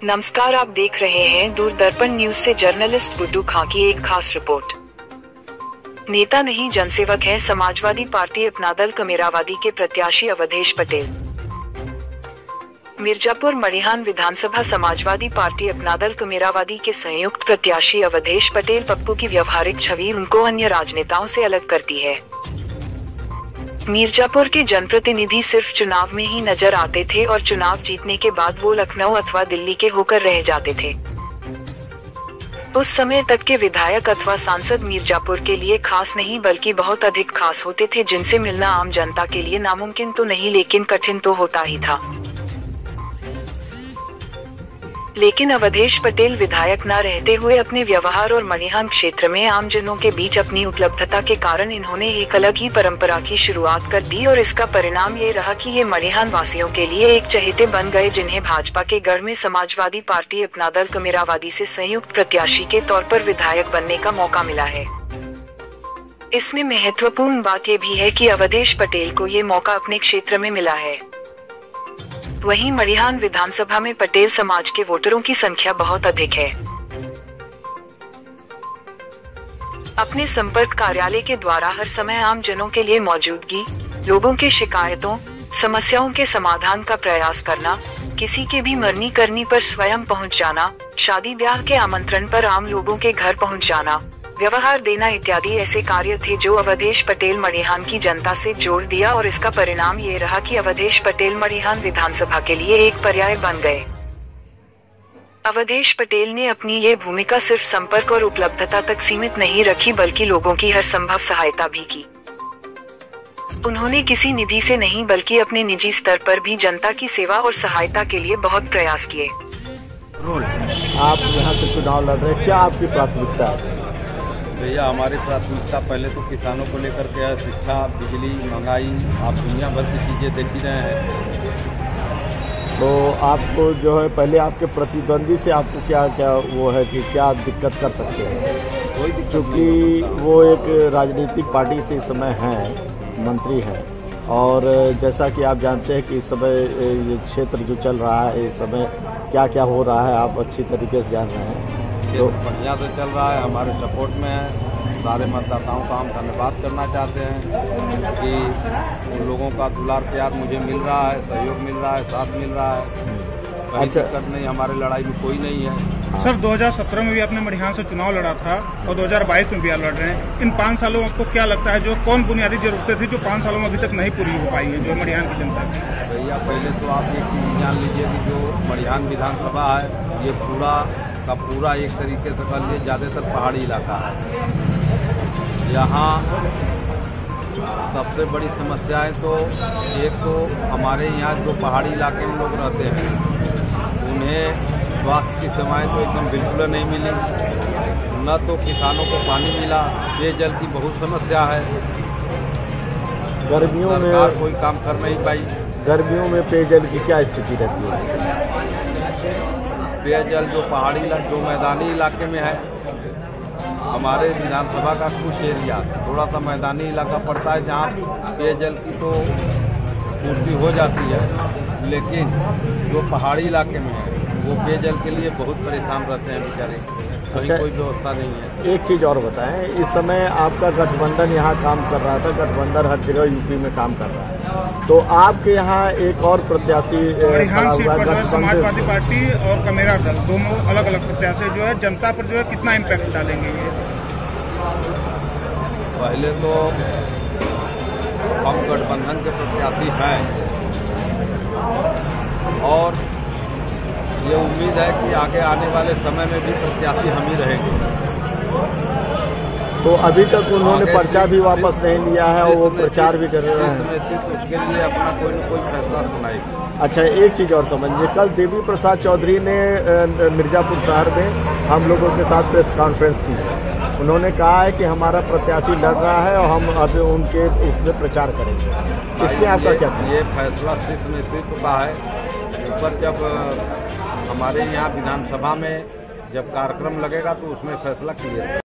नमस्कार, आप देख रहे हैं दूरदर्पण न्यूज से जर्नलिस्ट बुद्धू खां की एक खास रिपोर्ट। नेता नहीं जनसेवक है समाजवादी पार्टी अपना दल कमेरावादी के प्रत्याशी अवधेश पटेल। मिर्जापुर मड़िहान विधानसभा समाजवादी पार्टी अपना दल कमेरावादी के संयुक्त प्रत्याशी अवधेश पटेल पप्पू की व्यवहारिक छवि उनको अन्य राजनेताओं से अलग करती है। मिर्जापुर के जनप्रतिनिधि सिर्फ चुनाव में ही नजर आते थे और चुनाव जीतने के बाद वो लखनऊ अथवा दिल्ली के होकर रह जाते थे। उस समय तक के विधायक अथवा सांसद मिर्जापुर के लिए खास नहीं बल्कि बहुत अधिक खास होते थे, जिनसे मिलना आम जनता के लिए नामुमकिन तो नहीं लेकिन कठिन तो होता ही था। लेकिन अवधेश पटेल विधायक न रहते हुए अपने व्यवहार और मड़िहान क्षेत्र में आमजनों के बीच अपनी उपलब्धता के कारण इन्होंने एक अलग ही परंपरा की शुरुआत कर दी और इसका परिणाम ये रहा कि ये मड़िहान वासियों के लिए एक चहेते बन गए, जिन्हें भाजपा के गढ़ में समाजवादी पार्टी अपना दल कमेरावादी से संयुक्त प्रत्याशी के तौर पर विधायक बनने का मौका मिला है। इसमें महत्वपूर्ण बात ये भी है कि अवधेश पटेल को ये मौका अपने क्षेत्र में मिला है। वहीं मड़िहान विधानसभा में पटेल समाज के वोटरों की संख्या बहुत अधिक है। अपने संपर्क कार्यालय के द्वारा हर समय आम जनों के लिए मौजूदगी, लोगों के शिकायतों समस्याओं के समाधान का प्रयास करना, किसी के भी मरनी करनी पर स्वयं पहुंच जाना, शादी ब्याह के आमंत्रण पर आम लोगों के घर पहुंच जाना, व्यवहार देना इत्यादि ऐसे कार्य थे जो अवधेश पटेल मड़िहान की जनता से जोड़ दिया और इसका परिणाम ये रहा कि अवधेश पटेल मड़िहान विधानसभा के लिए एक पर्याय बन गए। अवधेश पटेल ने अपनी ये भूमिका सिर्फ संपर्क और उपलब्धता तक सीमित नहीं रखी बल्कि लोगों की हर संभव सहायता भी की। उन्होंने किसी निधि से नहीं बल्कि अपने निजी स्तर पर भी जनता की सेवा और सहायता के लिए बहुत प्रयास किए। आप यहाँ से चुनाव लड़ रहे हैं, क्या आपकी प्राथमिकता है? भैया, हमारी प्राथमिकता पहले तो किसानों को लेकर के है। शिक्षा, बिजली, महंगाई, आप दुनिया भर की चीज़ें देख ही रहे हैं। तो आपको जो है पहले आपके प्रतिद्वंदी से आपको क्या क्या वो है कि क्या दिक्कत कर सकते हैं? कोई दिक्कत क्योंकि वो एक राजनीतिक पार्टी से इस समय हैं, मंत्री हैं, और जैसा कि आप जानते हैं कि इस समय ये क्षेत्र जो चल रहा है, इस समय क्या क्या हो रहा है आप अच्छी तरीके से जान रहे हैं। तो बढ़िया से चल रहा है, हमारे सपोर्ट में है। सारे मतदाताओं का हम धन्यवाद करना चाहते हैं कि उन लोगों का दुलार प्यार मुझे मिल रहा है, सहयोग मिल रहा है, साथ मिल रहा है। कोई दिक्कत नहीं, हमारे लड़ाई में कोई नहीं है। सर, 2017 में भी आपने मड़िहान से चुनाव लड़ा था और 2022 में भी आप लड़ रहे हैं। इन 5 सालों में आपको क्या लगता है जो कौन बुनियादी जरूरतें थी जो 5 सालों में अभी तक नहीं पूरी हो पाई है जो मड़िहान की जनता की? भैया, पहले तो आप एक चीज जान लीजिए कि जो मड़िहान विधानसभा है ये पूरा का पूरा एक तरीके से कर लिए ज़्यादातर पहाड़ी इलाका है। यहाँ सबसे बड़ी समस्याएं तो एक तो हमारे यहाँ जो पहाड़ी इलाके में लोग रहते हैं उन्हें स्वास्थ्य की सेवाएं तो एकदम बिल्कुल नहीं मिली, न तो किसानों को पानी मिला, पेयजल की बहुत समस्या है। गर्मियों में कोई काम कर नहीं पाई। गर्मियों में पेयजल की क्या स्थिति रहती है? पेयजल जो पहाड़ी जो मैदानी इलाके में है, हमारे विधानसभा का कुछ एरिया थोड़ा सा मैदानी इलाका पड़ता है जहाँ पेयजल की तो पूर्ति हो जाती है, लेकिन जो पहाड़ी इलाके में है वो पेयजल के लिए बहुत परेशान रहते हैं बेचारे। कहीं कोई व्यवस्था नहीं है। एक चीज़ और बताएं, इस समय आपका गठबंधन यहाँ काम कर रहा था, गठबंधन हर जगह यूपी में काम कर रहा है, तो आपके यहाँ एक और प्रत्याशी समाजवादी पार्टी और कमेरा दल दोनों अलग अलग प्रत्याशी जो है जनता पर जो है कितना इम्पैक्ट डालेंगे ये? पहले तो हम गठबंधन के प्रत्याशी हैं और ये उम्मीद है कि आगे आने वाले समय में भी प्रत्याशी हम ही रहेंगे। तो अभी तक उन्होंने पर्चा भी वापस नहीं लिया है और वो प्रचार भी कर रहे हैं, तो उसके लिए अपना कोई न कोई फैसला सुनाएगी। अच्छा, एक चीज़ और समझिए, कल देवी प्रसाद चौधरी ने मिर्जापुर शहर में हम लोगों के साथ प्रेस कॉन्फ्रेंस की। उन्होंने कहा है कि हमारा प्रत्याशी लड़ रहा है और हम अभी उनके उसमें प्रचार करेंगे। इसमें आपका क्या है? ये फैसला शीर्ष नेतृत्व का है। ऊपर जब हमारे यहाँ विधानसभा में जब कार्यक्रम लगेगा तो उसमें फैसला क्लियर